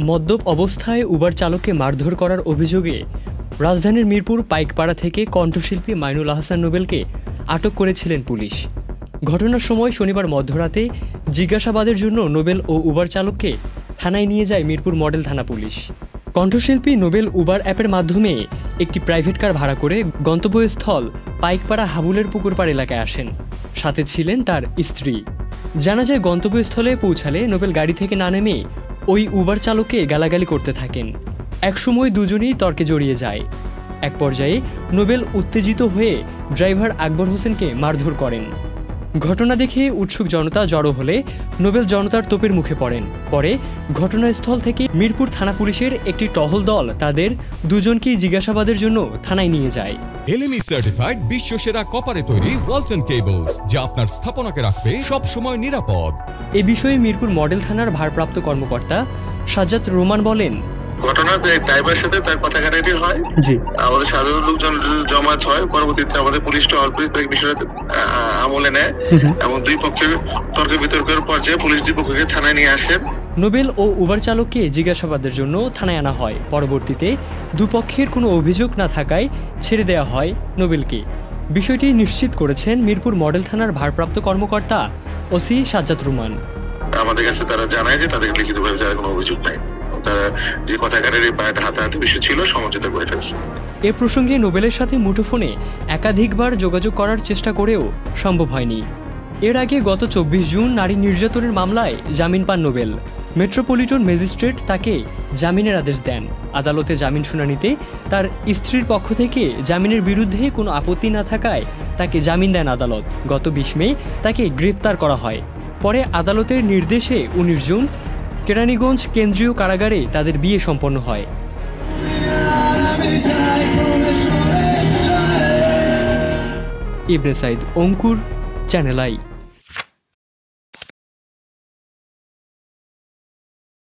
মদ্যপ অবস্থায় উবার চালককে মারধর করার অভিযোগে রাজধানীর মিরপুর পাইকপাড়া থেকে কণ্ঠশিল্পী মাইনুল আহসান নোবেলকে আটক করেছিলেন পুলিশ। ঘটনার সময় শনিবার মধ্যরাতে জিজ্ঞাসাবাদের জন্য নোবেল ও উবার চালককে থানায় নিয়ে যায় মিরপুর মডেল থানা পুলিশ। কণ্ঠশিল্পী নোবেল উবার অ্যাপের মাধ্যমে একটি প্রাইভেট কার ভাড়া করে গন্তব্যস্থল পাইকপাড়া হাবুলের পুকুরপাড় এলাকায় আসেন। সাথে ছিলেন তার স্ত্রী। জানা যায় গন্তব্যস্থলে পৌঁছালে নোবেল গাড়ি থেকে না নেমে ওই উবার চালককে গালাগালি করতে থাকেন। একসময় দুজনেই তর্কে জড়িয়ে যায়। এক পর্যায়ে নোবেল উত্তেজিত হয়ে ড্রাইভার আকবর হোসেনকে মারধর করেন। ঘটনা দেখে উৎসুক জনতা জড়ো হলে নোবেল জনতার তোপের মুখে পড়েন। পরে ঘটনাস্থল থেকে মিরপুর থানা পুলিশের একটি টহল দল তাদের দুজনকেই জিজ্ঞাসাবাদের জন্য থানায় নিয়ে যায়। এলএমই সার্টিফাইড বিশ্বসেরা কপারে তৈরি ওয়ালটন কেবলস, যা আপনার স্থাপনাকে রাখবে সব সময় নিরাপদ। এ বিষয়ে মিরপুর মডেল থানার ভারপ্রাপ্ত কর্মকর্তা সাজ্জাদ রোমান বলেন, ঘটনাতে ড্রাইভারের সাথে তার কথা কাটাকাটি হয়। জি, আমাদের সাধারণ লোকজন জমায়েত হয়। পরবর্তীতে আমাদের পুলিশ বিষয়টা আমলে নেয় এবং দুই পক্ষের তর্ক বিতর্কের পর্যায়ে পুলিশ দুই পক্ষকে থানায় নিয়ে আসেন। নোবেল ও উবার চালককে জিজ্ঞাসাবাদের জন্য থানায় আনা হয়। পরবর্তীতে দুপক্ষের কোনো অভিযোগ না থাকায় ছেড়ে দেওয়া হয় নোবেলকে। বিষয়টি নিশ্চিত করেছেন মিরপুর মডেল থানার ভারপ্রাপ্ত কর্মকর্তা ওসি সাজ্জাদ রোমান। আমাদের কাছে তারা জানায় যে তাদের লিখিতভাবে যারা কোনো অভিযোগ নাই, তারা যে কথা কাটাকাটি পায়ে হাতাহাতি বিষয় ছিল সমঝোতা করে ফেলছে। এ প্রসঙ্গে নোবেলের সাথে মুঠোফোনে একাধিকবার যোগাযোগ করার চেষ্টা করেও সম্ভব হয়নি। এর আগে গত 24 জুন নারী নির্যাতনের মামলায় জামিন পান নোবেল। মেট্রোপলিটন ম্যাজিস্ট্রেট তাকে জামিনের আদেশ দেন। আদালতে জামিন শুনানিতে তার স্ত্রীর পক্ষ থেকে জামিনের বিরুদ্ধে কোনো আপত্তি না থাকায় তাকে জামিন দেন আদালত। গত 20 মে তাকে গ্রেপ্তার করা হয়। পরে আদালতের নির্দেশে 19 জুন কেরানীগঞ্জ কেন্দ্রীয় কারাগারে তাদের বিয়ে সম্পন্ন হয়। ইবনে সাইদ, অঙ্কুর, চ্যানেল আই।